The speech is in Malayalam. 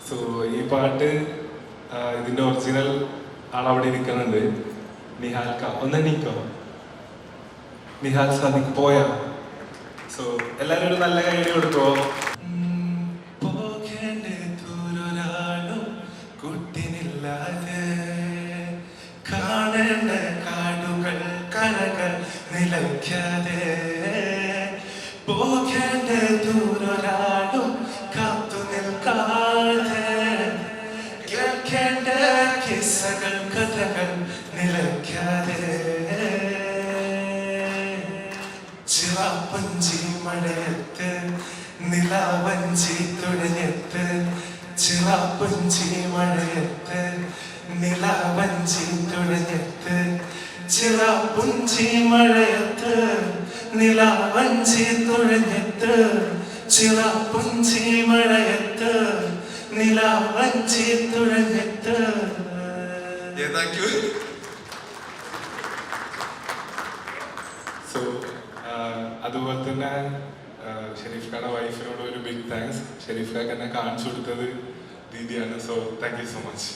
സോ ഈ പാട്ട് ഇതിന്റെ ഒറിജിനൽ ആളവിടെ ഇരിക്കുന്നുണ്ട്. നിഹാൽക്ക ഒന്ന് നീക്കോ, നിഹാൽ സാദിഖ് പോയാ. സോ എല്ലാരും ഒരു നല്ല കൈയ്യടി കൊടുക്കോ. കാണേണ്ട കാടുകൾ കരകൾ നിലയ്ക്കാതെ പോകേണ്ട ദൂരൊരാളും കാത്തു നിൽക്കാതെ കേൾക്കേണ്ട കിസ്സകൾ കഥകൾ നിലയ്ക്കാതെ ചിറാപ്പഞ്ചി മഴയത്ത് നിലാവഞ്ചി തുഴഞ്ഞെത്ത് ചിറാപ്പഞ്ചി മഴയത്ത് നിലാവഞ്ചി തുഴഞ്ഞെത്ത് ചിറാപ്പുഞ്ചി മഴയത്ത് നിലാവഞ്ചി തുഴഞ്ഞെത്ത് ചിറാപ്പുഞ്ചി മഴയത്ത് നിലാവഞ്ചി തുഴഞ്ഞെത്ത്. സോ അതുപോലെ തന്നെ ഷെരീഫ് ഖാന്റെ വൈഫിനോട് ഒരു ബിഗ് താങ്ക്സ്. ഷെരീഫ് ഖാക്ക് എന്നെ കാണിച്ചു കൊടുത്തത് ദീദിയാണ്. So thank you so much.